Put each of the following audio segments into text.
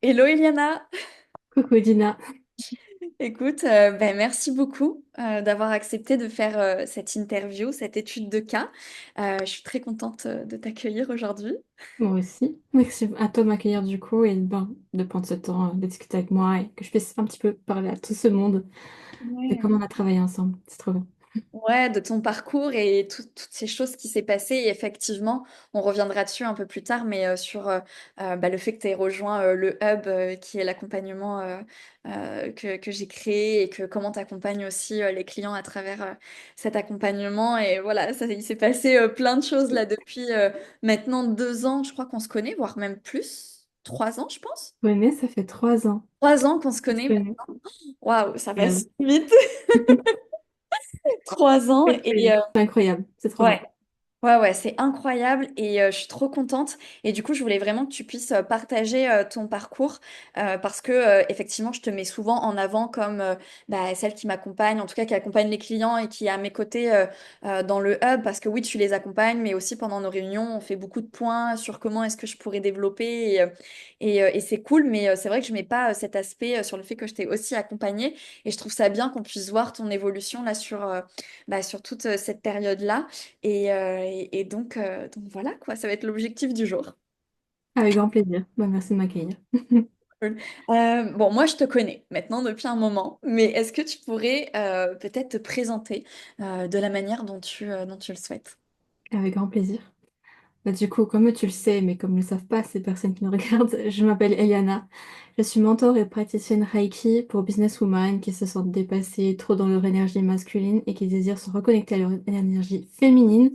Hello Eliana, Coucou Dina. écoute, merci beaucoup d'avoir accepté de faire cette interview, cette étude de cas. Je suis très contente de t'accueillir aujourd'hui. Moi aussi. Merci à toi de m'accueillir du coup et de prendre ce temps de discuter avec moi et que je puisse un petit peu parler à tout ce monde de Ouais. comment on a travaillé ensemble. C'est trop bien. Ouais, de ton parcours et toutes ces choses qui s'est passées. Et effectivement, on reviendra dessus un peu plus tard, mais sur le fait que tu aies rejoint le Hub, qui est l'accompagnement que j'ai créé et que comment tu accompagnes aussi les clients à travers cet accompagnement. Et voilà, il s'est passé plein de choses là depuis maintenant 2 ans, je crois qu'on se connaît, voire même plus. 3 ans, je pense. Je connais, ça fait 3 ans. 3 ans qu'on se Je te connaît connais. maintenant. Waouh, ça passe Incroyable. vite. 3 ans et C'est incroyable. C'est trop ouais. bien. Ouais, ouais, c'est incroyable et je suis trop contente. Et du coup, je voulais vraiment que tu puisses partager ton parcours parce que effectivement, je te mets souvent en avant comme celle qui m'accompagne, en tout cas qui accompagne les clients et qui est à mes côtés dans le hub parce que oui, tu les accompagnes, mais aussi pendant nos réunions, on fait beaucoup de points sur comment est-ce que je pourrais développer et c'est cool. Mais c'est vrai que je mets pas cet aspect sur le fait que je t'ai aussi accompagnée et je trouve ça bien qu'on puisse voir ton évolution là sur toute cette période-là. Et donc voilà quoi, ça va être l'objectif du jour. Avec grand plaisir. Bah, merci de m'accueillir. Cool. Bon, moi je te connais maintenant depuis un moment, mais est-ce que tu pourrais peut-être te présenter de la manière dont tu le souhaites? Avec grand plaisir. Bah, du coup, comme tu le sais, mais comme ne le savent pas ces personnes qui nous regardent, je m'appelle Eliana. Je suis mentor et praticienne Reiki pour businesswomen qui se sentent dépassées trop dans leur énergie masculine et qui désirent se reconnecter à leur énergie féminine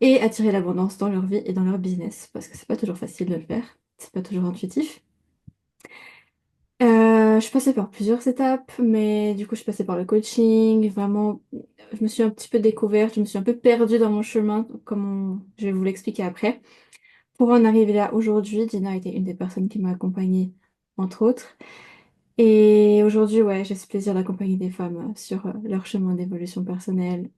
et attirer l'abondance dans leur vie et dans leur business. Parce que c'est pas toujours facile de le faire, c'est pas toujours intuitif. Je suis passée par plusieurs étapes, mais du coup, je suis passée par le coaching. Vraiment, je me suis un petit peu découverte, je me suis un peu perdue dans mon chemin, je vais vous l'expliquer après. Pour en arriver là aujourd'hui, Dina a été une des personnes qui m'a accompagnée, entre autres. Et aujourd'hui, ouais, j'ai ce plaisir d'accompagner des femmes sur leur chemin d'évolution personnelle,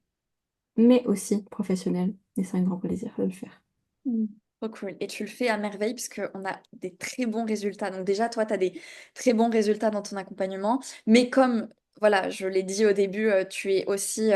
mais aussi professionnelle. Et c'est un grand plaisir de le faire. Mm. Trop cool. Et tu le fais à merveille puisqu'on a des très bons résultats. Donc déjà, toi, tu as des très bons résultats dans ton accompagnement. Mais comme, voilà, je l'ai dit au début, tu es aussi...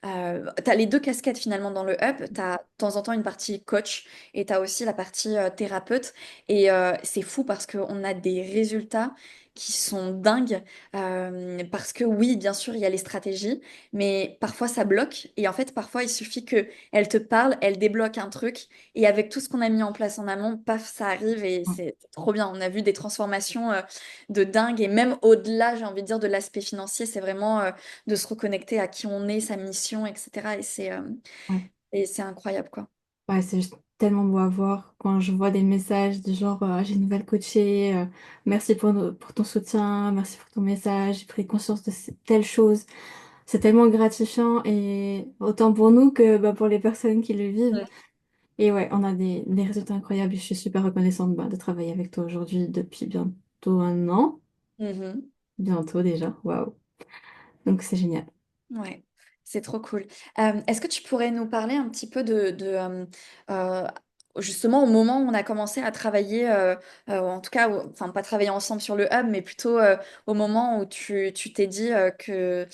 tu as les deux casquettes finalement dans le hub. Tu as de temps en temps une partie coach et tu as aussi la partie thérapeute. Et c'est fou parce qu'on a des résultats qui sont dingues. Parce que oui, bien sûr, il y a les stratégies, mais parfois ça bloque. Et en fait, parfois, il suffit que elle te parle, elle débloque un truc. Et avec tout ce qu'on a mis en place en amont, paf, ça arrive et Ouais, c'est trop bien. On a vu des transformations de dingue et même au-delà, j'ai envie de dire, de l'aspect financier, c'est vraiment de se reconnecter à qui on est, sa mission, etc. ouais. Et c'est incroyable, quoi. Ouais, c'est juste tellement beau à voir quand je vois des messages du genre j'ai une nouvelle coachée, merci pour ton soutien, merci pour ton message, j'ai pris conscience de telle chose. C'est tellement gratifiant et autant pour nous que bah, pour les personnes qui le vivent. Ouais. Et ouais, on a des résultats incroyables et je suis super reconnaissante bah, de travailler avec toi aujourd'hui depuis bientôt un an. Mhm. Bientôt déjà, waouh. Donc c'est génial. Ouais, c'est trop cool. Est-ce que tu pourrais nous parler un petit peu euh, justement au moment où on a commencé à travailler, en tout cas, enfin pas travailler ensemble sur le hub, mais plutôt au moment où tu t'es dit que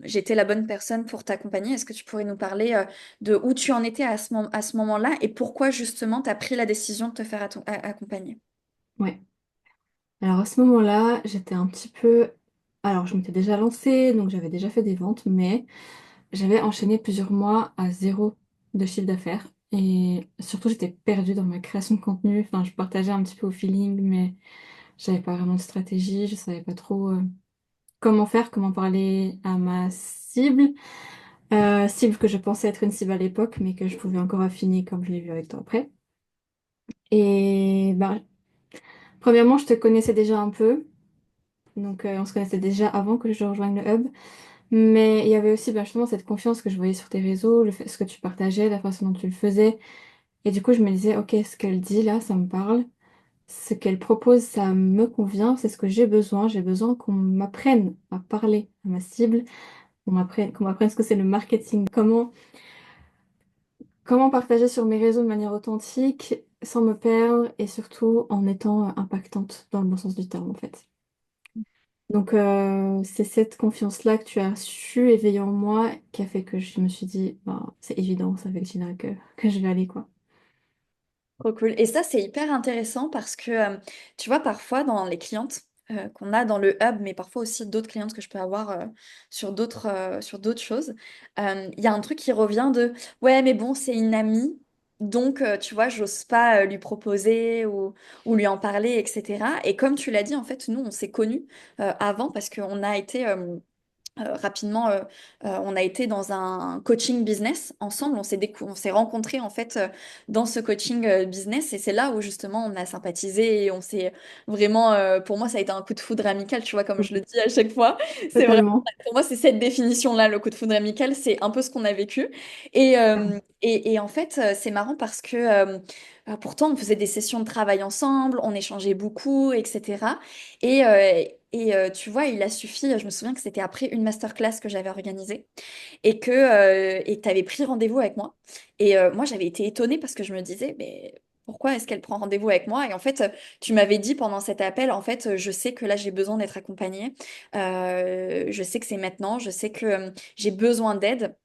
j'étais la bonne personne pour t'accompagner. Est-ce que tu pourrais nous parler de où tu en étais à ce moment-là et pourquoi justement tu as pris la décision de te faire accompagner? Ouais. Alors à ce moment-là, j'étais un petit peu... Alors je m'étais déjà lancée, donc j'avais déjà fait des ventes, mais j'avais enchaîné plusieurs mois à zéro de chiffre d'affaires. Et surtout, j'étais perdue dans ma création de contenu. Enfin, je partageais un petit peu au feeling, mais j'avais pas vraiment de stratégie. Je savais pas trop comment faire, comment parler à ma cible. Cible que je pensais être une cible à l'époque, mais que je pouvais encore affiner comme je l'ai vu avec toi après. Et ben, premièrement, je te connaissais déjà un peu. Donc, on se connaissait déjà avant que je rejoigne le hub. Mais il y avait aussi ben, justement cette confiance que je voyais sur tes réseaux, ce que tu partageais, la façon dont tu le faisais. Et du coup, je me disais, ok, ce qu'elle dit là, ça me parle. Ce qu'elle propose, ça me convient. C'est ce que j'ai besoin. J'ai besoin qu'on m'apprenne à parler à ma cible, qu'on m'apprenne ce que c'est le marketing, comment partager sur mes réseaux de manière authentique sans me perdre et surtout en étant impactante dans le bon sens du terme, en fait. Donc, c'est cette confiance-là que tu as su éveiller en moi qui a fait que je me suis dit, bah, c'est évident, c'est avec Gina que je vais aller, quoi. Trop cool. Et ça, c'est hyper intéressant parce que, tu vois, parfois dans les clientes qu'on a dans le hub, mais parfois aussi d'autres clientes que je peux avoir sur d'autres choses, il y a un truc qui revient de, ouais, mais bon, c'est une amie, donc, tu vois, j'ose pas lui proposer ou lui en parler, etc. Et comme tu l'as dit, en fait, nous, on s'est connus avant parce qu'on a été... rapidement, on a été dans un coaching business ensemble. On s'est rencontrés en fait dans ce coaching business et c'est là où justement on a sympathisé et on s'est vraiment, pour moi, ça a été un coup de foudre amical, tu vois, comme je le dis à chaque fois. C'est vraiment, Totalement. pour moi, c'est cette définition-là, le coup de foudre amical, c'est un peu ce qu'on a vécu. Et en fait, c'est marrant parce que pourtant, on faisait des sessions de travail ensemble, on échangeait beaucoup, etc. Tu vois, il a suffi, je me souviens que c'était après une masterclass que j'avais organisée et que tu avais pris rendez-vous avec moi. Et moi, j'avais été étonnée parce que je me disais, mais pourquoi est-ce qu'elle prend rendez-vous avec moi? Et en fait, tu m'avais dit pendant cet appel, en fait, je sais que là, j'ai besoin d'être accompagnée. Je sais que c'est maintenant, je sais que j'ai besoin d'aide.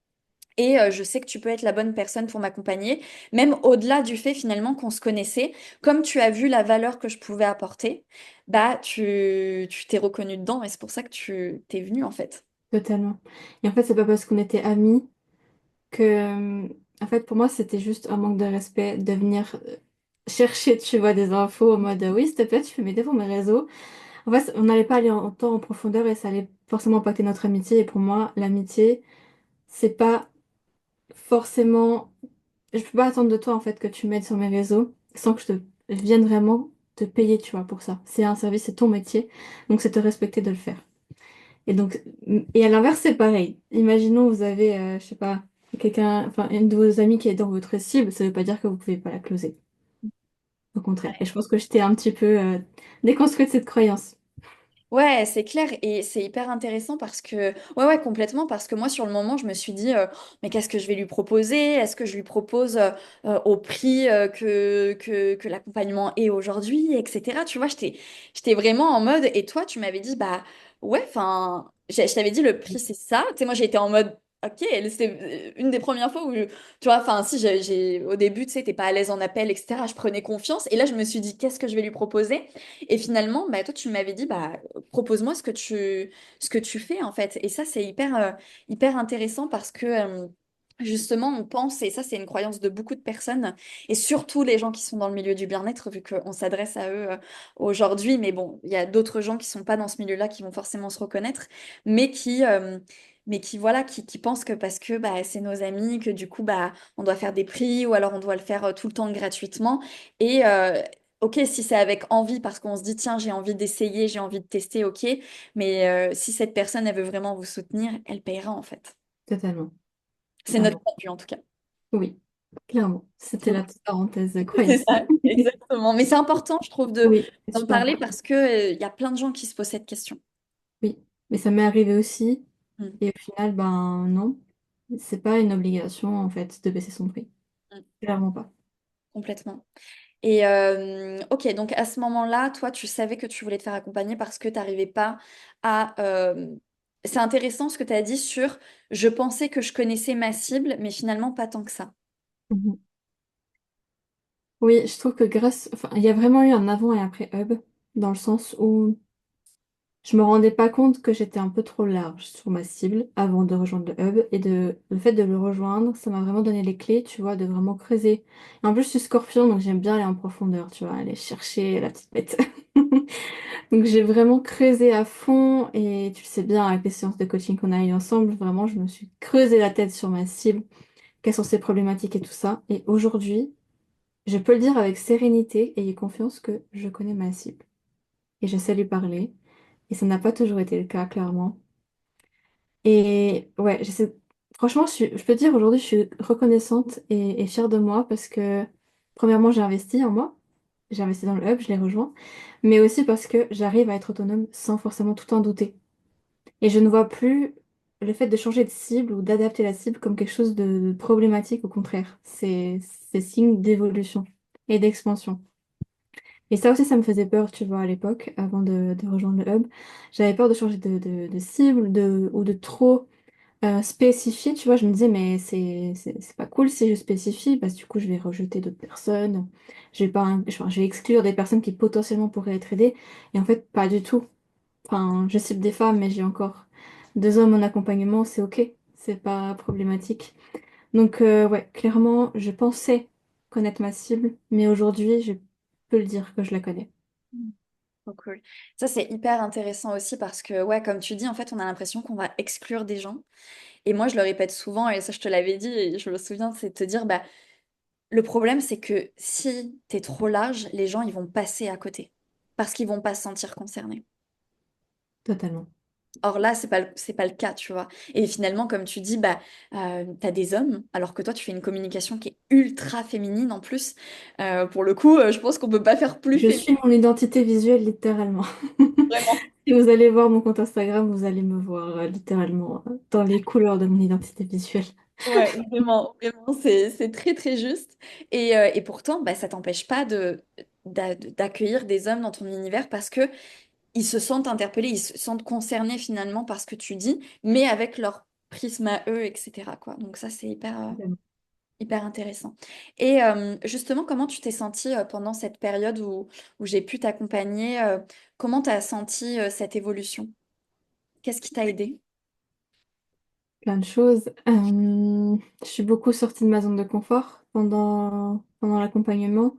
Et je sais que tu peux être la bonne personne pour m'accompagner, même au-delà du fait finalement qu'on se connaissait. Comme tu as vu la valeur que je pouvais apporter, bah tu t'es reconnu dedans et c'est pour ça que tu t'es venu en fait. Totalement. Et en fait, c'est pas parce qu'on était amis que, en fait, pour moi, c'était juste un manque de respect de venir chercher, tu vois, des infos en mode, oui, s'il te plaît, tu peux m'aider pour mes réseaux. En fait, on n'allait pas aller en temps en profondeur et ça allait forcément impacter notre amitié. Et pour moi, l'amitié, c'est pas forcément. Je peux pas attendre de toi, en fait, que tu m'aides sur mes réseaux sans que je vienne vraiment te payer, tu vois, pour ça. C'est un service, c'est ton métier. Donc, c'est te respecter de le faire. Et donc, et à l'inverse, c'est pareil. Imaginons, vous avez, je sais pas, quelqu'un, enfin, une de vos amies qui est dans votre cible, ça veut pas dire que vous pouvez pas la closer. Au contraire. Et je pense que j'étais un petit peu déconstruite de cette croyance. Ouais, c'est clair et c'est hyper intéressant parce que, ouais, complètement, parce que moi, sur le moment, je me suis dit, mais qu'est-ce que je vais lui proposer? Est-ce que je lui propose au prix que l'accompagnement est aujourd'hui, etc. Tu vois, j'étais vraiment en mode, et toi, tu m'avais dit, bah ouais, enfin, je t'avais dit, le prix, c'est ça. Tu sais, moi, j'ai été en mode, ok, c'était une des premières fois où, tu vois, enfin, si, au début, tu sais, t'es pas à l'aise en appel, etc. Je prenais confiance et là, je me suis dit, qu'est-ce que je vais lui proposer? Et finalement, bah, toi, tu m'avais dit, bah, propose-moi ce que tu fais, en fait. Et ça, c'est hyper intéressant parce que, justement, on pense, et ça, c'est une croyance de beaucoup de personnes, et surtout les gens qui sont dans le milieu du bien-être, vu qu'on s'adresse à eux aujourd'hui. Mais bon, il y a d'autres gens qui sont pas dans ce milieu-là qui vont forcément se reconnaître, mais voilà, qui pensent que parce que bah, c'est nos amis, que du coup, bah, on doit faire des prix, ou alors on doit le faire tout le temps gratuitement. Et, ok, si c'est avec envie, parce qu'on se dit, tiens, j'ai envie d'essayer, j'ai envie de tester, ok. Mais si cette personne, elle veut vraiment vous soutenir, elle payera en fait. Totalement. C'est notre Clairement. point de vue en tout cas. Oui, clairement. C'était Donc, la petite parenthèse de c'est croyance. ça, exactement. Mais c'est important, je trouve, Oui, c'est d'en super parler important. parce que, il y a plein de gens qui se posent cette question. Oui. Mais ça m'est arrivé aussi. Mm, Et au final, ben non. C'est pas une obligation, en fait, de baisser son prix. mm, Clairement pas. complètement. Et ok, donc à ce moment-là, toi, tu savais que tu voulais te faire accompagner parce que tu n'arrivais pas à... C'est intéressant ce que tu as dit sur je pensais que je connaissais ma cible, mais finalement pas tant que ça. Mhm. Oui, je trouve que enfin, il y a vraiment eu un avant et après Hub, dans le sens où je me rendais pas compte que j'étais un peu trop large sur ma cible avant de rejoindre le hub le fait de le rejoindre, ça m'a vraiment donné les clés, tu vois, de vraiment creuser. Et en plus, je suis scorpion, donc j'aime bien aller en profondeur, tu vois, aller chercher la petite bête. Donc j'ai vraiment creusé à fond et tu le sais bien avec les séances de coaching qu'on a eues ensemble, vraiment, je me suis creusé la tête sur ma cible, quelles sont ses problématiques et tout ça. Et aujourd'hui, je peux le dire avec sérénité et confiance que je connais ma cible et je sais lui parler. Et ça n'a pas toujours été le cas, clairement. Et ouais, franchement, je peux dire aujourd'hui, je suis reconnaissante et fière de moi parce que, premièrement, j'ai investi en moi, j'ai investi dans le hub, je l'ai rejoint, mais aussi parce que j'arrive à être autonome sans forcément tout en douter. Et je ne vois plus le fait de changer de cible ou d'adapter la cible comme quelque chose de problématique, au contraire. C'est signe d'évolution. et d'expansion. Et ça aussi, ça me faisait peur, tu vois, à l'époque, avant de rejoindre le hub. J'avais peur de changer de cible ou de trop spécifier, tu vois. Je me disais, mais c'est pas cool si je spécifie, parce que du coup, je vais rejeter d'autres personnes. Je vais pas, enfin, je vais exclure des personnes qui potentiellement pourraient être aidées. Et en fait, pas du tout. Enfin, je cible des femmes, mais j'ai encore 2 hommes en accompagnement, c'est OK. C'est pas problématique. Donc, ouais, clairement, je pensais connaître ma cible, mais aujourd'hui, je peux le dire que je la connais. Trop cool. Ça, c'est hyper intéressant aussi parce que, ouais, comme tu dis, en fait, on a l'impression qu'on va exclure des gens. Et moi, je le répète souvent, et ça, je te l'avais dit, et je me souviens, c'est de te dire, bah, le problème, c'est que si t'es trop large, les gens, ils vont passer à côté parce qu'ils vont pas se sentir concernés. Totalement. Or là, c'est pas le cas, tu vois. Et finalement, comme tu dis, bah, t'as des hommes, alors que toi, tu fais une communication qui est ultra féminine en plus. Pour le coup, je pense qu'on peut pas faire plus Je féminin. suis mon identité visuelle littéralement. Vraiment. Si vous allez voir mon compte Instagram, vous allez me voir littéralement dans les couleurs de mon identité visuelle. Ouais, vraiment, vraiment, c'est très très juste. Et pourtant, bah, ça t'empêche pas d'accueillir des hommes dans ton univers parce que ils se sentent interpellés, ils se sentent concernés finalement par ce que tu dis, mais avec leur prisme à eux, etc., quoi. Donc ça, c'est hyper intéressant. Et justement, comment tu t'es sentie pendant cette période où j'ai pu t'accompagner comment tu as senti cette évolution? Qu'est-ce qui t'a aidé? Plein de choses. Je suis beaucoup sortie de ma zone de confort pendant l'accompagnement,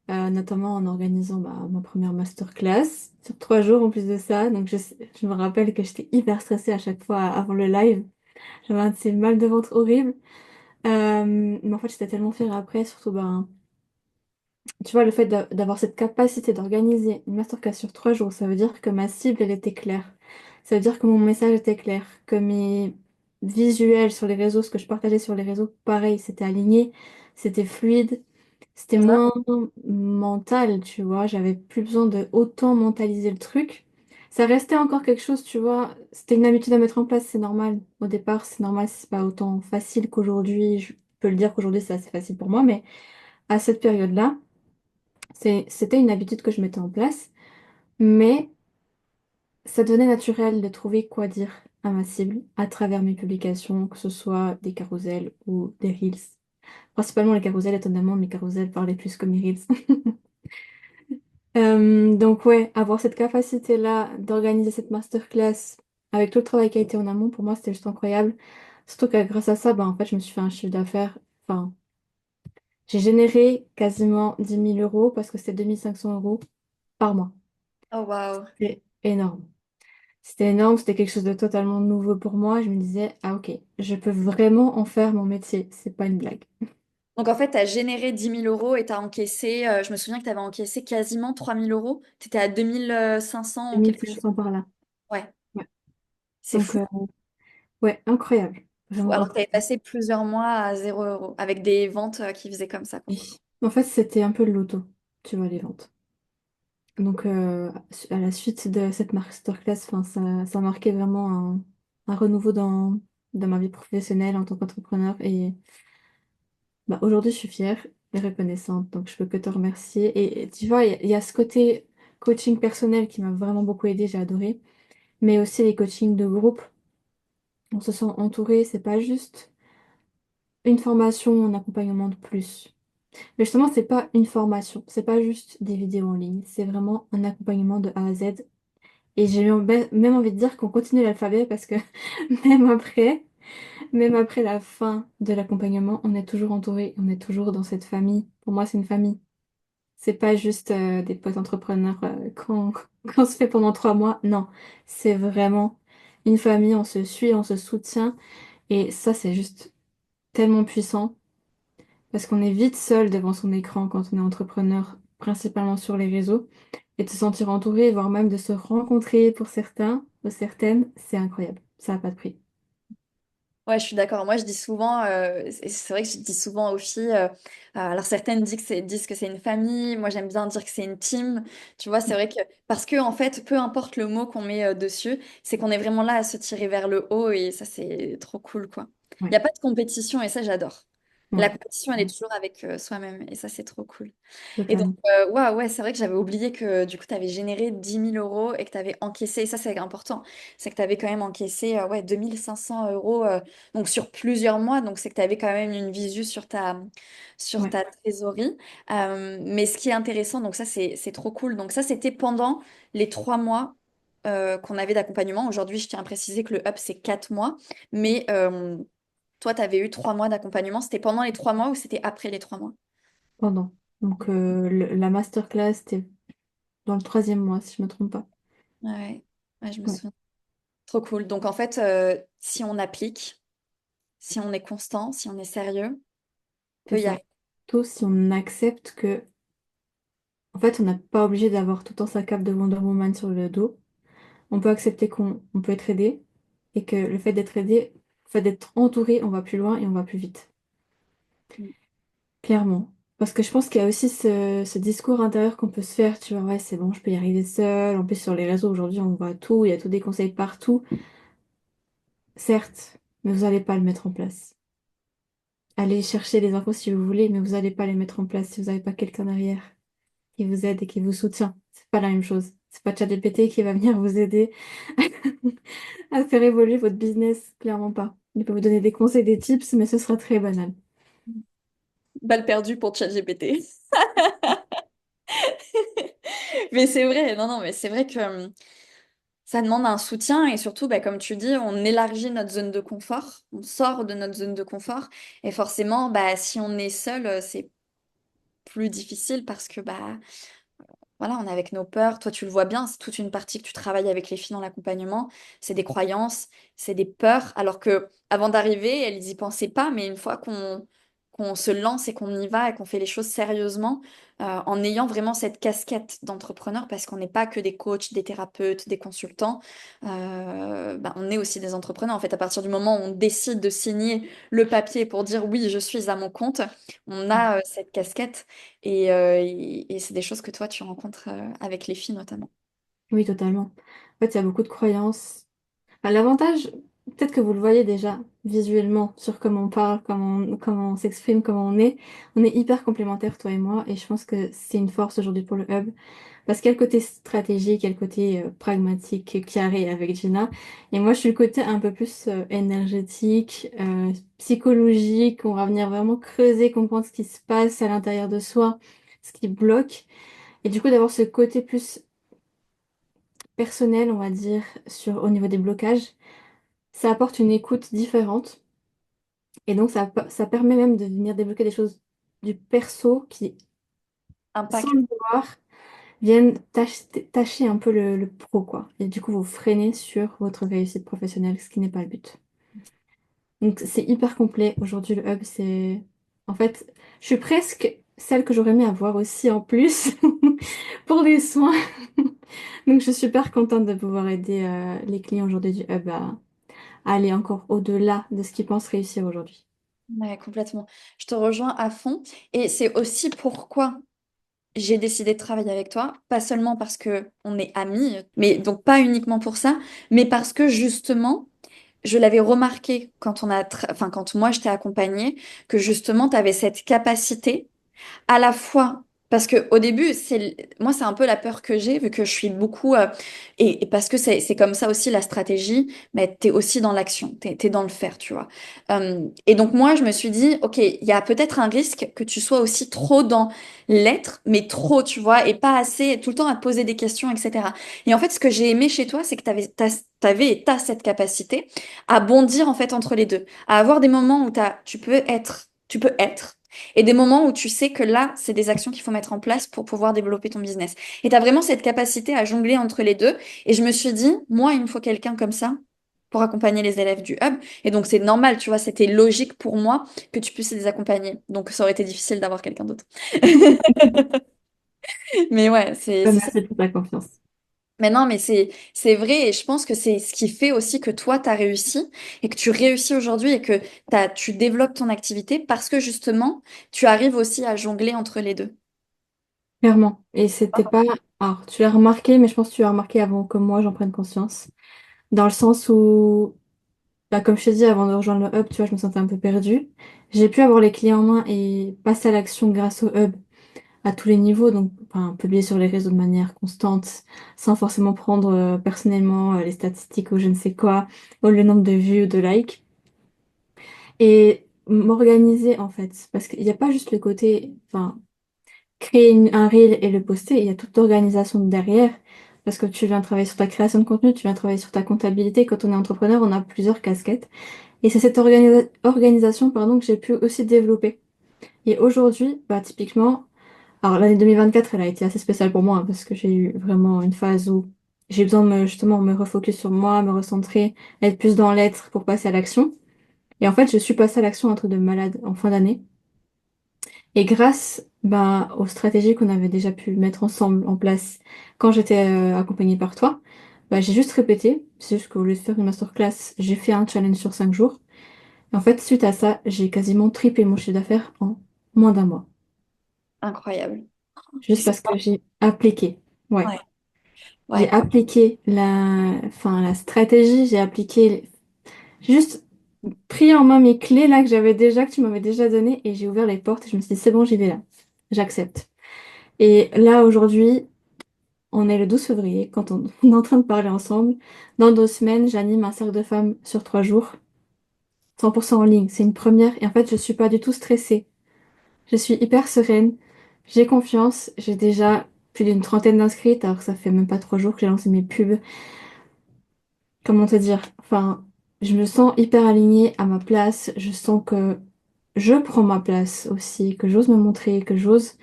notamment en organisant ma première masterclass sur 3 jours en plus de ça. Donc je me rappelle que j'étais hyper stressée à chaque fois avant le live. J'avais un de ces mal de ventre horrible. Mais en fait, j'étais tellement fière après, surtout ben, tu vois, le fait d'avoir cette capacité d'organiser une masterclass sur 3 jours, ça veut dire que ma cible, elle était claire. Ça veut dire que mon message était clair, que mes visuels sur les réseaux, ce que je partageais sur les réseaux, pareil, c'était aligné, c'était fluide, c'était C'est ça? moins mental, tu vois. J'avais plus besoin de autant mentaliser le truc. Ça restait encore quelque chose, tu vois. C'était une habitude à mettre en place, c'est normal. Au départ, c'est normal, c'est pas autant facile qu'aujourd'hui. Je peux le dire qu'aujourd'hui, c'est assez facile pour moi, mais à cette période-là, c'était une habitude que je mettais en place, mais ça devenait naturel de trouver quoi dire à ma cible à travers mes publications, que ce soit des carousels ou des reels. Principalement les carousels, étonnamment, mes carousels parlaient plus que mes reels. Donc ouais, avoir cette capacité-là d'organiser cette masterclass avec tout le travail qui a été en amont, pour moi, c'était juste incroyable. Surtout que grâce à ça, en fait, je me suis fait un chiffre d'affaires. Enfin, j'ai généré quasiment 10 000 € parce que c'est 2 500 € par mois. Oh, waouh. C'est énorme. C'était énorme, c'était quelque chose de totalement nouveau pour moi. Je me disais, ah ok, je peux vraiment en faire mon métier, c'est pas une blague. Donc en fait, tu as généré 10 000 € et tu as encaissé, je me souviens que tu avais encaissé quasiment 3 000 €. Tu étais à 2 500 ou quelque chose. 2 500 par là. Ouais, Ouais. c'est Donc, fou. ouais, incroyable. Fou. Vraiment Alors que tu avais incroyable. passé plusieurs mois à 0 € avec des ventes qui faisaient comme ça, quoi. Oui. En fait, c'était un peu le loto, tu vois, les ventes. Donc, à la suite de cette masterclass, enfin, ça a marqué vraiment un renouveau dans ma vie professionnelle en tant qu'entrepreneur. Et aujourd'hui, je suis fière et reconnaissante, donc je peux que te remercier. Et tu vois, il y a ce côté coaching personnel qui m'a vraiment beaucoup aidé, j'ai adoré, mais aussi les coachings de groupe. On se sent entouré, c'est pas juste une formation, un accompagnement de plus. Mais justement, c'est pas une formation, c'est pas juste des vidéos en ligne, c'est vraiment un accompagnement de A à Z. Et j'ai même envie de dire qu'on continue l'alphabet parce que même après, même après la fin de l'accompagnement, on est toujours entouré, on est toujours dans cette famille. Pour moi, c'est une famille. C'est pas juste des potes entrepreneurs qu'on se fait pendant 3 mois. Non, c'est vraiment une famille. On se suit, on se soutient. Et ça, c'est juste tellement puissant parce qu'on est vite seul devant son écran quand on est entrepreneur, principalement sur les réseaux. Et de se sentir entouré, voire même de se rencontrer pour certains ou certaines, c'est incroyable. Ça n'a pas de prix. Ouais, je suis d'accord. Moi, je dis souvent, c'est vrai que je dis souvent aux filles, alors certaines disent que c'est une famille, moi j'aime bien dire que c'est une team. Tu vois, c'est vrai que, parce que en fait, peu importe le mot qu'on met dessus, c'est qu'on est vraiment là à se tirer vers le haut et ça, c'est trop cool, quoi. Il n'y Ouais. a pas de compétition et ça, j'adore. La Ouais, compétition, elle est toujours avec soi-même et ça, c'est trop cool. Et donc, totalement. ouais, c'est vrai que j'avais oublié que du coup, tu avais généré 10 000 € et que tu avais encaissé, et ça, c'est important, c'est que tu avais quand même encaissé ouais, 2 500 € donc sur plusieurs mois, donc c'est que tu avais quand même une visu sur Ouais, ta trésorerie. Mais ce qui est intéressant, donc ça, c'est trop cool. Donc, ça, c'était pendant les 3 mois qu'on avait d'accompagnement. Aujourd'hui, je tiens à préciser que le up, c'est 4 mois, mais. Toi, tu avais eu 3 mois d'accompagnement. C'était pendant les 3 mois ou c'était après les 3 mois? pendant. Donc la masterclass, c'était dans le troisième mois, si je me trompe pas. Ouais, ouais, je me Ouais, souviens. Trop cool. Donc en fait, si on applique, si on est constant, si on est sérieux, on c'est peut y ça. arriver. Tout si on accepte que, en fait, on n'est pas obligé d'avoir tout le temps sa cape de Wonder Woman sur le dos. On peut accepter qu'on peut être aidé et que le fait d'être aidé, le fait d'être entouré, on va plus loin et on va plus vite. Clairement. Parce que je pense qu'il y a aussi ce discours intérieur qu'on peut se faire, tu vois, ouais, c'est bon, je peux y arriver seule. En plus, sur les réseaux, aujourd'hui, on voit tout, il y a tous des conseils partout. Certes, mais vous n'allez pas le mettre en place. Allez chercher les infos si vous voulez, mais vous n'allez pas les mettre en place si vous n'avez pas quelqu'un derrière qui vous aide et qui vous soutient. C'est pas la même chose. C'est pas ChatGPT qui va venir vous aider à faire évoluer votre business, clairement pas. Il peut vous donner des conseils, des tips, mais ce sera très banal. Balle perdue pour ChatGPT. Mais c'est vrai, non, non, mais c'est vrai que ça demande un soutien et surtout, bah, comme tu dis, on élargit notre zone de confort, on sort de notre zone de confort et forcément, bah, si on est seul, c'est plus difficile parce que bah, voilà, on est avec nos peurs. Toi, tu le vois bien, c'est toute une partie que tu travailles avec les filles dans l'accompagnement. C'est des croyances, c'est des peurs. Alors que avant d'arriver, elles y pensaient pas, mais une fois qu'on se lance et qu'on y va et qu'on fait les choses sérieusement, en ayant vraiment cette casquette d'entrepreneur, parce qu'on n'est pas que des coachs, des thérapeutes, des consultants, bah, on est aussi des entrepreneurs. En fait, à partir du moment où on décide de signer le papier pour dire oui, je suis à mon compte, on a cette casquette. Et c'est des choses que toi, tu rencontres avec les filles notamment. Oui, totalement. En fait, il y a beaucoup de croyances. Enfin, l'avantage, peut-être que vous le voyez déjà visuellement sur comment on parle, comment on s'exprime, comment on est. On est hyper complémentaires, toi et moi, et je pense que c'est une force aujourd'hui pour le hub. Parce qu'il y a le côté stratégique, il y a le côté pragmatique, carré avec Gina. Et moi, je suis le côté un peu plus énergétique, psychologique. On va venir vraiment creuser, comprendre ce qui se passe à l'intérieur de soi, ce qui bloque. Et du coup, d'avoir ce côté plus personnel, on va dire, au niveau des blocages, ça apporte une écoute différente. Et donc, ça permet même de venir débloquer des choses du perso qui, sans Impact. le vouloir, viennent tâcher un peu le pro, quoi. Et du coup, vous freinez sur votre réussite professionnelle, ce qui n'est pas le but. Donc, c'est hyper complet. Aujourd'hui, le hub, c'est... En fait, je suis presque celle que j'aurais aimé avoir aussi en plus pour les soins. Donc, je suis super contente de pouvoir aider les clients aujourd'hui du hub à aller encore au-delà de ce qu'ils pensent réussir aujourd'hui. Ouais, complètement. Je te rejoins à fond. Et c'est aussi pourquoi j'ai décidé de travailler avec toi. Pas seulement parce que on est amis, mais donc pas uniquement pour ça, mais parce que justement, je l'avais remarqué quand enfin, quand moi je t'ai accompagnée, que justement, tu avais cette capacité à la fois, parce que au début, moi, c'est un peu la peur que j'ai, vu que je suis beaucoup, et parce que c'est comme ça aussi la stratégie, mais t'es aussi dans l'action, t'es dans le faire, tu vois. Et donc, moi, je me suis dit, OK, il y a peut-être un risque que tu sois aussi trop dans l'être, mais trop, tu vois, et pas assez, tout le temps à te poser des questions, etc. Et en fait, ce que j'ai aimé chez toi, c'est que t'avais et t'as cette capacité à bondir, en fait, entre les deux, à avoir des moments où tu peux être et des moments où tu sais que là, c'est des actions qu'il faut mettre en place pour pouvoir développer ton business. Et tu as vraiment cette capacité à jongler entre les deux. Et je me suis dit, moi, il me faut quelqu'un comme ça pour accompagner les élèves du hub. Et donc, c'est normal, tu vois, c'était logique pour moi que tu puisses les accompagner. Donc, ça aurait été difficile d'avoir quelqu'un d'autre. Mais ouais, c'est ça. Merci pour ta confiance. Mais non, mais c'est vrai et je pense que c'est ce qui fait aussi que toi, tu as réussi et que tu réussis aujourd'hui et que tu développes ton activité parce que justement, tu arrives aussi à jongler entre les deux. Clairement. Et c'était pas... Alors, tu l'as remarqué, mais je pense que tu l'as remarqué avant que moi j'en prenne conscience. Dans le sens où bah, comme je te dis, avant de rejoindre le hub, tu vois, je me sentais un peu perdue. J'ai pu avoir les clés en main et passer à l'action grâce au hub à tous les niveaux, donc enfin, publier sur les réseaux de manière constante, sans forcément prendre personnellement les statistiques ou je ne sais quoi, ou le nombre de vues ou de likes. Et m'organiser en fait, parce qu'il n'y a pas juste le côté, enfin, créer un reel et le poster, il y a toute l'organisation derrière, parce que tu viens travailler sur ta création de contenu, tu viens travailler sur ta comptabilité. Quand on est entrepreneur, on a plusieurs casquettes. Et c'est cette organisation pardon, que j'ai pu aussi développer. Et aujourd'hui, bah, typiquement, alors l'année 2024, elle a été assez spéciale pour moi, hein, parce que j'ai eu vraiment une phase où j'ai besoin de justement me refocus sur moi, me recentrer, être plus dans l'être pour passer à l'action. Et en fait, je suis passée à l'action, un truc de malade en fin d'année. Et grâce bah, aux stratégies qu'on avait déjà pu mettre ensemble en place quand j'étais accompagnée par toi, bah, j'ai juste répété. C'est juste qu'au lieu de faire une masterclass, j'ai fait un challenge sur 5 jours. Et en fait, suite à ça, j'ai quasiment triplé mon chiffre d'affaires en moins d'un mois. Incroyable. Tu Juste sais parce pas. que j'ai appliqué. Ouais. Ouais, J'ai ouais. appliqué la stratégie, j'ai juste pris en main mes clés là que j'avais déjà, que tu m'avais déjà données, et j'ai ouvert les portes et je me suis dit, c'est bon, j'y vais là. J'accepte. Et là, aujourd'hui, on est le 12 février, quand on on est en train de parler ensemble. Dans 2 semaines, j'anime un cercle de femmes sur 3 jours, 100% en ligne. C'est une première et en fait, je suis pas du tout stressée. Je suis hyper sereine. J'ai confiance. J'ai déjà plus d'une trentaine d'inscrites, alors que ça fait même pas 3 jours que j'ai lancé mes pubs. Comment te dire? Enfin, je me sens hyper alignée à ma place. Je sens que je prends ma place aussi, que j'ose me montrer, que j'ose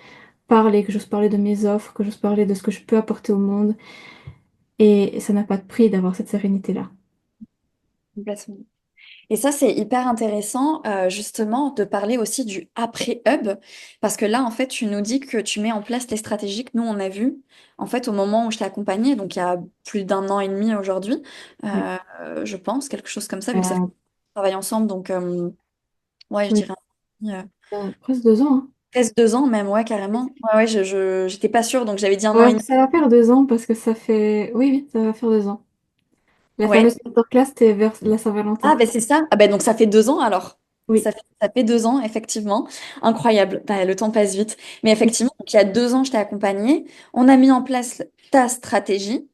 parler, que j'ose parler de mes offres, que j'ose parler de ce que je peux apporter au monde. Et ça n'a pas de prix d'avoir cette sérénité-là. Complètement. Et ça, c'est hyper intéressant, justement, de parler aussi du après-hub, parce que là, en fait, tu nous dis que tu mets en place les stratégies que nous, on a vues, en fait, au moment où je t'ai accompagnée, donc il y a plus d'un an et demi aujourd'hui, Oui. je pense, quelque chose comme ça, vu que ça fait Euh, qu'on travaille ensemble, donc, ouais, je oui, dirais presque 2 ans, hein. presque 2 ans même, ouais, carrément. Ouais, ouais, j'étais pas sûre, donc j'avais dit un an et Ouais, demi. ça va faire 2 ans parce que ça fait... Oui, oui, ça va faire 2 ans. La Ouais. fameuse masterclass, c'était vers la Ah, Saint-Valentin. ben c'est ça. Ah, ben donc ça fait 2 ans alors. Oui. Ça fait 2 ans, effectivement. Incroyable. Bah, le temps passe vite. Mais effectivement, donc, il y a 2 ans, je t'ai accompagnée. On a mis en place ta stratégie.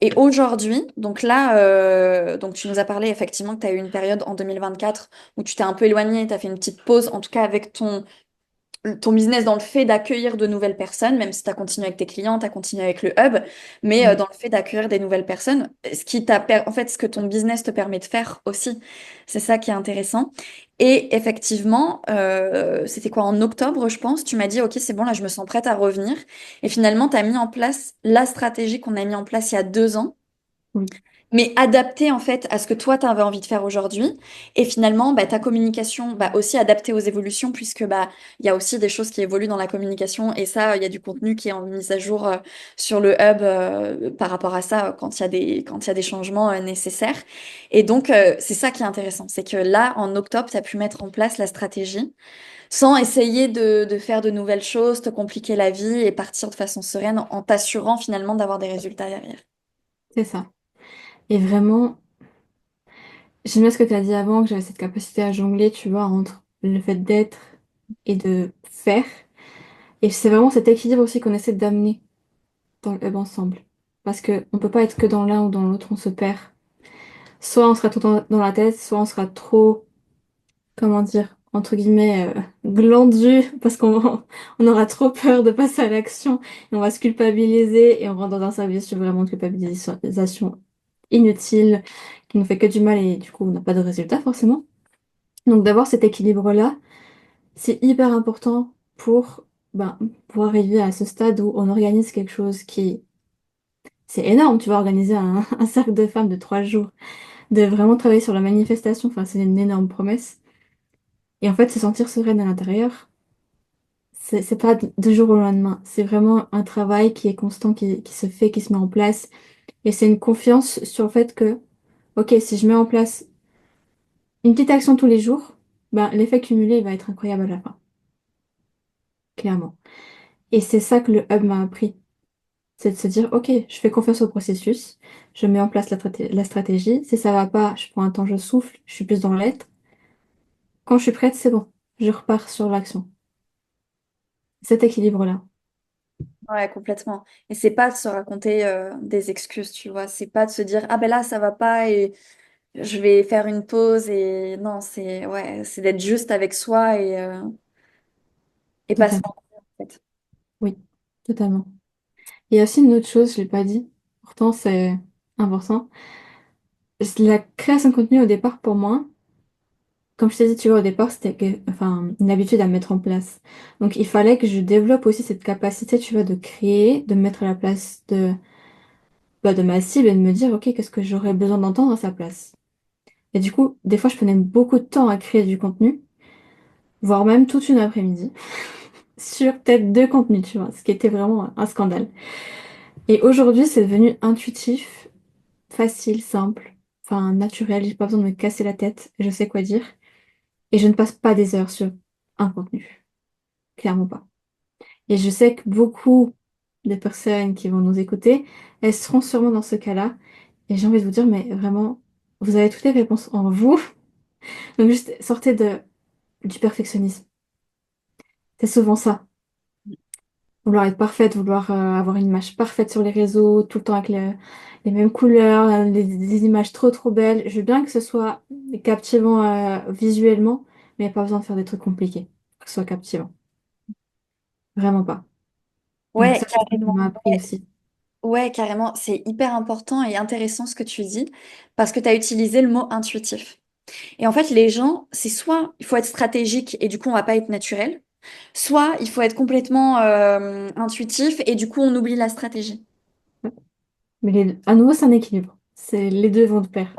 Et aujourd'hui, donc là, donc tu nous as parlé effectivement que tu as eu une période en 2024 où tu t'es un peu éloignée, tu as fait une petite pause, en tout cas avec ton business dans le fait d'accueillir de nouvelles personnes, même si tu as continué avec tes clients, tu as continué avec le hub, mais Oui, dans le fait d'accueillir des nouvelles personnes, en fait, ce que ton business te permet de faire aussi, c'est ça qui est intéressant. Et effectivement, c'était quoi, en octobre, je pense, tu m'as dit, OK, c'est bon, là, je me sens prête à revenir. Et finalement, tu as mis en place la stratégie qu'on a mis en place il y a 2 ans, oui, mais adapté en fait à ce que toi, tu avais envie de faire aujourd'hui. Et finalement, bah, ta communication, bah, aussi adaptée aux évolutions, puisque bah, il y a aussi des choses qui évoluent dans la communication. Et ça, il y a du contenu qui est en mise à jour sur le hub par rapport à ça, quand il y a des changements nécessaires. Et donc, c'est ça qui est intéressant. C'est que là, en octobre, tu as pu mettre en place la stratégie sans essayer de faire de nouvelles choses, te compliquer la vie et partir de façon sereine en t'assurant finalement d'avoir des résultats derrière. c'est ça. Et vraiment, j'aime bien ce que tu as dit avant, que j'avais cette capacité à jongler, tu vois, entre le fait d'être et de faire. Et c'est vraiment cet équilibre aussi qu'on essaie d'amener dans le hub ensemble. Parce que on peut pas être que dans l'un ou dans l'autre, on se perd. Soit on sera tout dans la tête, soit on sera trop, comment dire, entre guillemets, glandu, parce qu'on on aura trop peur de passer à l'action, et on va se culpabiliser, et on rentre dans un service vraiment de culpabilisation inutile, qui nous fait que du mal, et du coup, on n'a pas de résultat forcément. Donc d'avoir cet équilibre-là, c'est hyper important pour arriver à ce stade où on organise quelque chose qui... C'est énorme, tu vas organiser un cercle de femmes de 3 jours, de vraiment travailler sur la manifestation, enfin c'est une énorme promesse. Et en fait, se sentir sereine à l'intérieur, c'est pas du jour au lendemain. C'est vraiment un travail qui est constant, qui se fait, qui se met en place. Et c'est une confiance sur le fait que, ok, si je mets en place une petite action tous les jours, ben, l'effet cumulé va être incroyable à la fin, clairement. Et c'est ça que le hub m'a appris. C'est de se dire, ok, je fais confiance au processus, je mets en place la stratégie. Si ça va pas, je prends un temps, je souffle, je suis plus dans l'être. Quand je suis prête, c'est bon, je repars sur l'action. Cet équilibre-là, Ouais, complètement. Et c'est pas de se raconter des excuses, tu vois. C'est pas de se dire, ah ben là, ça va pas et je vais faire une pause. Et non, c'est ouais, c'est d'être juste avec soi et pas se totalement. mentir, en fait. Oui, totalement. Il y a aussi une autre chose, je l'ai pas dit, pourtant c'est important. La création de contenu au départ, pour moi, comme je t'ai dit, tu vois, au départ, c'était enfin, une habitude à mettre en place. Donc, il fallait que je développe aussi cette capacité, tu vois, de créer, de me mettre à la place de ma cible et de me dire, OK, qu'est-ce que j'aurais besoin d'entendre à sa place? Et du coup, des fois, je prenais beaucoup de temps à créer du contenu, voire même toute une après-midi, sur peut-être 2 contenus, tu vois, ce qui était vraiment un scandale. Et aujourd'hui, c'est devenu intuitif, facile, simple, enfin, naturel. J'ai pas besoin de me casser la tête, je sais quoi dire. Et je ne passe pas des heures sur un contenu. Clairement pas. Et je sais que beaucoup de personnes qui vont nous écouter, elles seront sûrement dans ce cas-là. Et j'ai envie de vous dire, mais vraiment, vous avez toutes les réponses en vous. Donc juste sortez du perfectionnisme. C'est souvent ça. Vouloir être parfaite, vouloir avoir une image parfaite sur les réseaux, tout le temps avec les mêmes couleurs, des images trop trop belles. Je veux bien que ce soit captivant visuellement, mais il n'y a pas besoin de faire des trucs compliqués pour que ce soit captivant. Vraiment pas. Donc Ouais, ça, c'est ce qu'on carrément. m'a appris aussi. Ouais, carrément. C'est hyper important et intéressant ce que tu dis parce que tu as utilisé le mot intuitif. Et en fait, les gens, c'est soit il faut être stratégique et du coup, on va pas être naturel, soit il faut être complètement intuitif et du coup, on oublie la stratégie. Mais à nouveau, c'est un équilibre. Les deux vont de pair.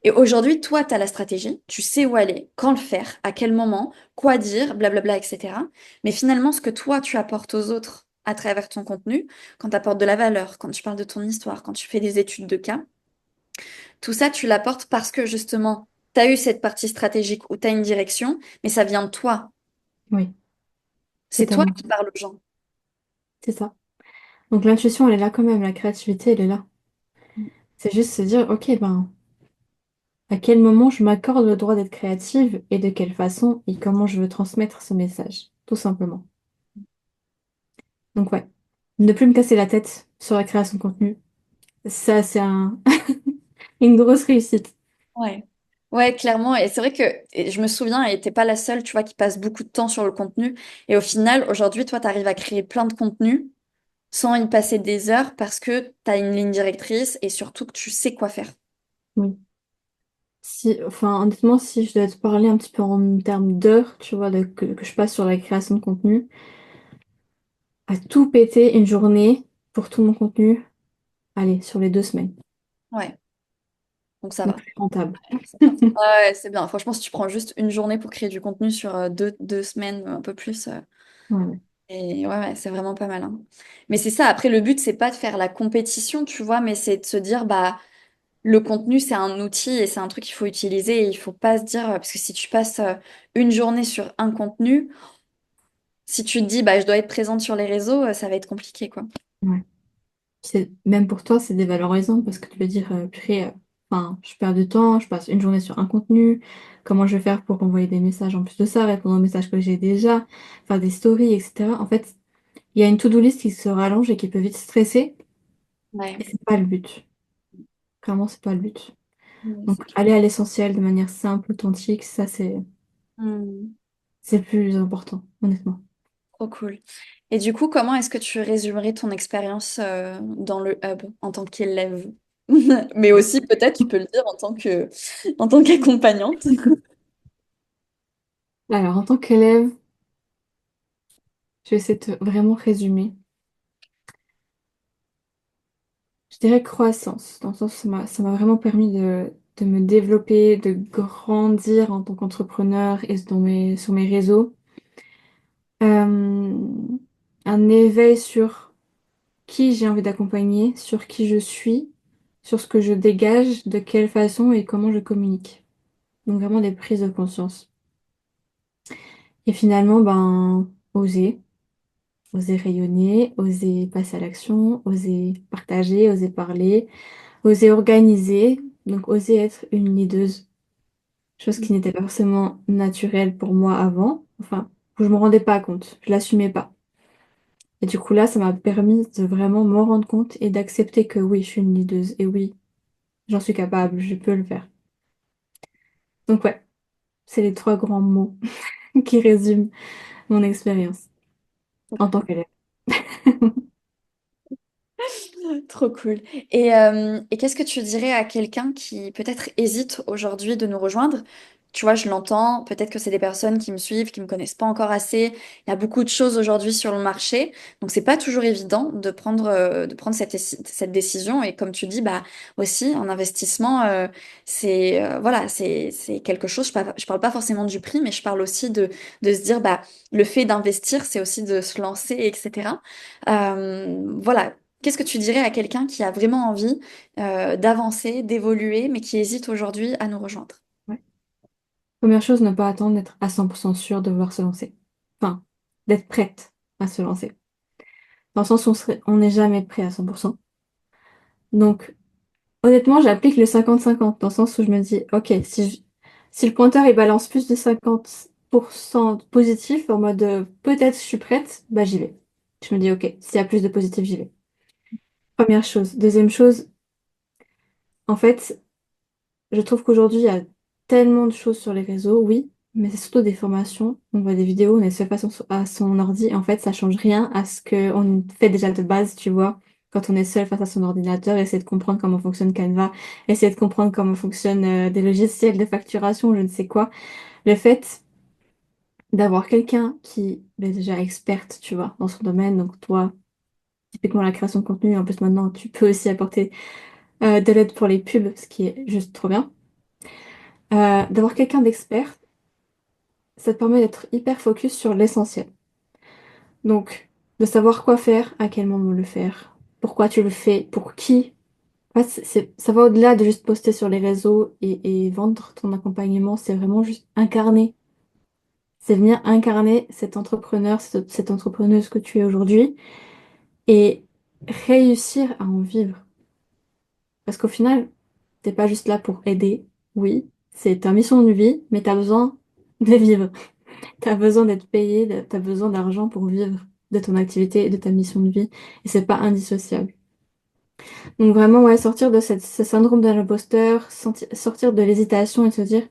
Et aujourd'hui, toi, tu as la stratégie, tu sais où aller, quand le faire, à quel moment, quoi dire, blablabla, etc. Mais finalement, ce que toi, tu apportes aux autres à travers ton contenu, quand tu apportes de la valeur, quand tu parles de ton histoire, quand tu fais des études de cas, tout ça, tu l'apportes parce que justement, tu as eu cette partie stratégique où tu as une direction, mais ça vient de toi. Oui, C'est toi totalement. qui parles aux gens. C'est ça. Donc l'intuition, elle est là quand même. La créativité, elle est là. C'est juste se dire, ok, ben, à quel moment je m'accorde le droit d'être créative et de quelle façon et comment je veux transmettre ce message, tout simplement. Donc ouais, ne plus me casser la tête sur la création de contenu, ça c'est une grosse réussite. Ouais. Ouais, clairement. Et c'est vrai que et je me souviens, et t'es pas la seule, tu vois, qui passe beaucoup de temps sur le contenu. Et au final, aujourd'hui, toi, tu arrives à créer plein de contenus sans y passer des heures parce que tu as une ligne directrice et surtout que tu sais quoi faire. Oui. Si, enfin, honnêtement, si je dois te parler un petit peu en termes d'heures, tu vois, que je passe sur la création de contenu, à tout péter une journée pour tout mon contenu, allez, sur les 2 semaines. Ouais, donc ça Donc va. c'est rentable. Ouais, c'est bien. Franchement, si tu prends juste une journée pour créer du contenu sur deux semaines, un peu plus, Ouais, et ouais, ouais, c'est vraiment pas mal, hein. Mais c'est ça, après, le but, c'est pas de faire la compétition, tu vois, mais c'est de se dire, bah, le contenu, c'est un outil et c'est un truc qu'il faut utiliser et il faut pas se dire, parce que si tu passes une journée sur un contenu, si tu te dis, bah, je dois être présente sur les réseaux, ça va être compliqué, quoi. ouais. Même pour toi, c'est dévalorisant parce que tu veux dire, purée, enfin, je perds du temps, je passe une journée sur un contenu, comment je vais faire pour envoyer des messages en plus de ça, répondre aux messages que j'ai déjà, faire des stories, etc. En fait, il y a une to-do list qui se rallonge et qui peut vite stresser et Ouais. c'est pas le but. Clairement, c'est pas le but. Ouais, Donc, c'est clair. aller à l'essentiel de manière simple, authentique, ça, Hmm. c'est le plus important, honnêtement. Trop cool. Et du coup, comment est-ce que tu résumerais ton expérience dans le hub en tant qu'élève? Mais aussi, peut-être, tu peux le dire en tant qu'accompagnante. Alors, en tant qu'élève, je vais essayer de vraiment résumer. Je dirais croissance, dans le sens où ça m'a vraiment permis de me développer, de grandir en tant qu'entrepreneur et sur mes réseaux. Euh, un éveil sur qui j'ai envie d'accompagner, sur qui je suis, sur ce que je dégage, de quelle façon et comment je communique. Donc vraiment des prises de conscience. Et finalement, ben, oser. Oser rayonner, oser passer à l'action, oser partager, oser parler, oser organiser, donc oser être une leaduse, chose qui n'était pas forcément naturelle pour moi avant, enfin, je me rendais pas compte, je l'assumais pas. Et du coup là, ça m'a permis de vraiment m'en rendre compte et d'accepter que oui, je suis une leaduse et oui, j'en suis capable, je peux le faire. Donc ouais, c'est les trois grands mots qui résument mon expérience en tant qu'élève. Trop cool. Et qu'est-ce que tu dirais à quelqu'un qui peut-être hésite aujourd'hui de nous rejoindre? Tu vois, je l'entends, peut-être que c'est des personnes qui me suivent, qui me connaissent pas encore assez. Il y a beaucoup de choses aujourd'hui sur le marché, donc c'est pas toujours évident de prendre cette décision. Et comme tu dis, bah aussi en investissement, voilà, c'est quelque chose. Je parle pas forcément du prix, mais je parle aussi de se dire, bah le fait d'investir, c'est aussi de se lancer, etc. Voilà. Qu'est-ce que tu dirais à quelqu'un qui a vraiment envie d'avancer, d'évoluer, mais qui hésite aujourd'hui à nous rejoindre? Ouais. Première chose, ne pas attendre d'être à 100% sûr de vouloir se lancer. Enfin, d'être prête à se lancer. Dans le sens où on n'est jamais prêt à 100%. Donc, honnêtement, j'applique le 50-50, dans le sens où je me dis, ok, si le pointeur il balance plus de 50% positif, en mode peut-être je suis prête, bah j'y vais. Je me dis, ok, s'il y a plus de positif, j'y vais. Première chose. Deuxième chose, en fait, je trouve qu'aujourd'hui, il y a tellement de choses sur les réseaux, oui, mais c'est surtout des formations. On voit des vidéos, on est seul face à son ordi. En fait, ça change rien à ce qu'on fait déjà de base, tu vois. Quand on est seul face à son ordinateur, essayer de comprendre comment fonctionne Canva, essayer de comprendre comment fonctionnent des logiciels de facturation, je ne sais quoi. Le fait d'avoir quelqu'un qui est déjà experte, tu vois, dans son domaine, donc toi, typiquement la création de contenu, en plus maintenant, tu peux aussi apporter de l'aide pour les pubs, ce qui est juste trop bien. D'avoir quelqu'un d'expert, ça te permet d'être hyper focus sur l'essentiel. Donc, de savoir quoi faire, à quel moment le faire, pourquoi tu le fais, pour qui. En fait, ça va au-delà de juste poster sur les réseaux et vendre ton accompagnement, c'est vraiment juste incarner. C'est venir incarner cet entrepreneur, cette entrepreneuse que tu es aujourd'hui et réussir à en vivre. Parce qu'au final, t'es pas juste là pour aider, oui, c'est ta mission de vie, mais t'as besoin de vivre. T'as besoin d'être payé, t'as besoin d'argent pour vivre de ton activité et de ta mission de vie. Et c'est pas indissociable. Donc vraiment, ouais, sortir de ce syndrome de l'imposteur, sortir de l'hésitation et se dire,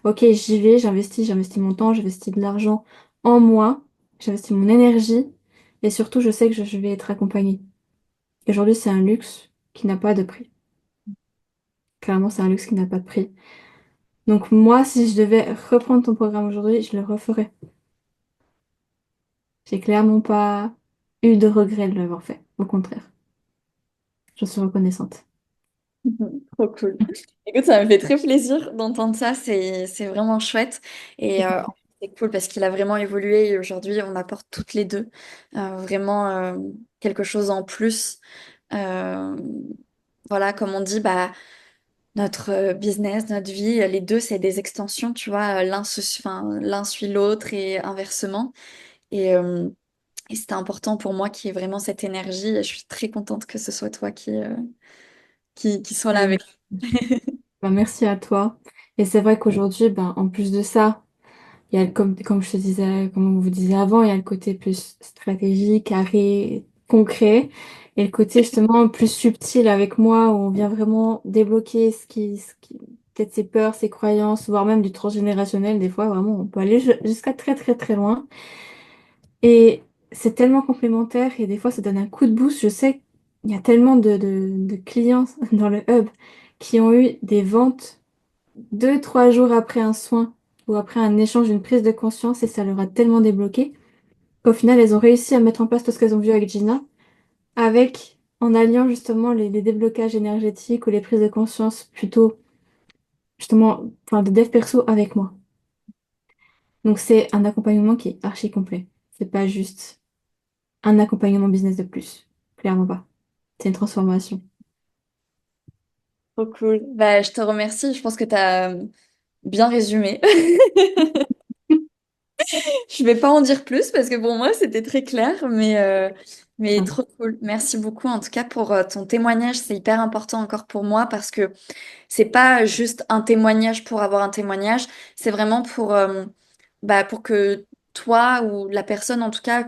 ok, j'y vais, j'investis mon temps, j'investis de l'argent en moi, j'investis mon énergie. Et surtout, je sais que je vais être accompagnée. Et aujourd'hui, c'est un luxe qui n'a pas de prix. Clairement, c'est un luxe qui n'a pas de prix. Donc moi, si je devais reprendre ton programme aujourd'hui, je le referais. J'ai clairement pas eu de regret de l'avoir fait. Au contraire, je suis reconnaissante. Mhm. Trop cool. Écoute, ça me fait très plaisir d'entendre ça, c'est vraiment chouette. Et c'est cool parce qu'il a vraiment évolué et aujourd'hui, on apporte toutes les deux vraiment quelque chose en plus. Euh, voilà, comme on dit, bah, notre business, notre vie, les deux, c'est des extensions, tu vois, l'un suit l'autre et inversement. Et, euh, et c'était important pour moi qu'il y ait vraiment cette énergie et je suis très contente que ce soit toi qui soit là Ouais. avec. Bah, merci à toi. Et c'est vrai qu'aujourd'hui, ben, en plus de ça, il y a comme je te disais, comme on vous disait avant, il y a le côté plus stratégique, carré, concret, et le côté justement plus subtil avec moi, où on vient vraiment débloquer peut-être ses peurs, ses croyances, voire même du transgénérationnel, des fois, vraiment, on peut aller jusqu'à très très très loin. Et c'est tellement complémentaire et des fois ça donne un coup de boost. Je sais qu'il y a tellement de clients dans le hub qui ont eu des ventes 2, 3 jours après un soin ou après un échange, une prise de conscience et ça leur a tellement débloqué qu'au final elles ont réussi à mettre en place tout ce qu'elles ont vu avec Gina, en alliant justement les déblocages énergétiques ou les prises de conscience plutôt justement enfin, de dev perso avec moi. Donc c'est un accompagnement qui est archi complet. C'est pas juste un accompagnement business de plus. Clairement pas. C'est une transformation. Trop cool. Bah, je te remercie. Je pense que tu as bien résumé. Je vais pas en dire plus parce que pour moi, c'était très clair, mais Ah, trop cool. Merci beaucoup en tout cas pour ton témoignage. C'est hyper important encore pour moi parce que c'est pas juste un témoignage pour avoir un témoignage, c'est vraiment pour que toi ou la personne en tout cas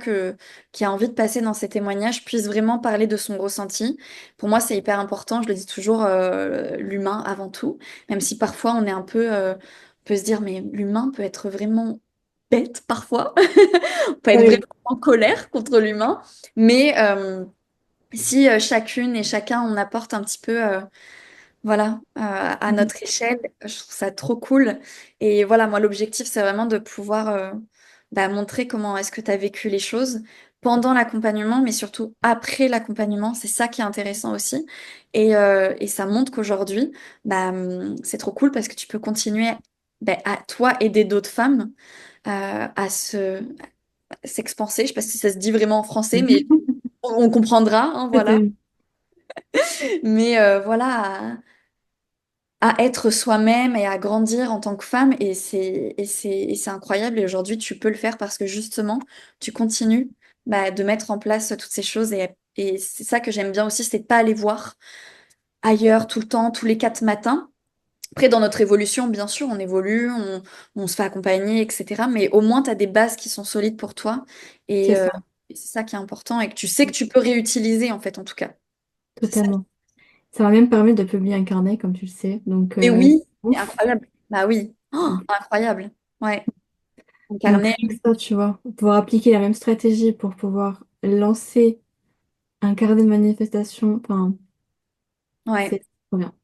qui a envie de passer dans ces témoignages puisse vraiment parler de son ressenti. Pour moi, c'est hyper important, je le dis toujours, l'humain avant tout, même si parfois on peut se dire, mais l'humain peut être vraiment bête parfois, on peut être vraiment oui, en colère contre l'humain, mais si chacune et chacun on apporte un petit peu voilà, à oui. notre échelle, je trouve ça trop cool. Et voilà, moi, l'objectif, c'est vraiment de pouvoir montrer comment est-ce que tu as vécu les choses pendant l'accompagnement, mais surtout après l'accompagnement. C'est ça qui est intéressant aussi. Et ça montre qu'aujourd'hui, c'est trop cool parce que tu peux continuer à toi aider d'autres femmes à s'expanser. Je sais pas si ça se dit vraiment en français, mais on comprendra, hein, voilà. C'est- Mais voilà, à être soi-même et à grandir en tant que femme. Et c'est incroyable. Et aujourd'hui, tu peux le faire parce que justement, tu continues de mettre en place toutes ces choses. Et c'est ça que j'aime bien aussi, c'est de pas aller voir ailleurs tout le temps, tous les 4 matins. Après, dans notre évolution, bien sûr, on évolue, on se fait accompagner, etc. Mais au moins, tu as des bases qui sont solides pour toi. C'est Et, ça, et c'est ça qui est important et que tu sais que tu peux réutiliser, en fait, en tout cas. C'est ça. totalement. Ça m'a même permis de publier un carnet, comme tu le sais. Donc, Et oui, c'est ouf. incroyable. Bah oui. Oh, Donc, incroyable. Ouais. donc Incarné. rien que ça, tu vois, pouvoir appliquer la même stratégie pour pouvoir lancer un carnet de manifestation, enfin, Ouais, c'est trop bien.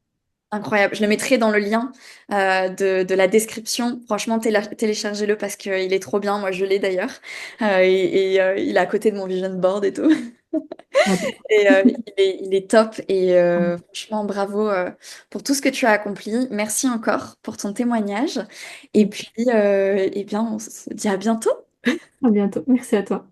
incroyable. Je le mettrai dans le lien de la description. Franchement, téléchargez-le parce qu'il est trop bien. Moi, je l'ai d'ailleurs. Il est à côté de mon vision board et tout. J'adore. Et il est top. Et franchement, bravo pour tout ce que tu as accompli. Merci encore pour ton témoignage. Et puis, eh bien, on se dit à bientôt. À bientôt. Merci à toi.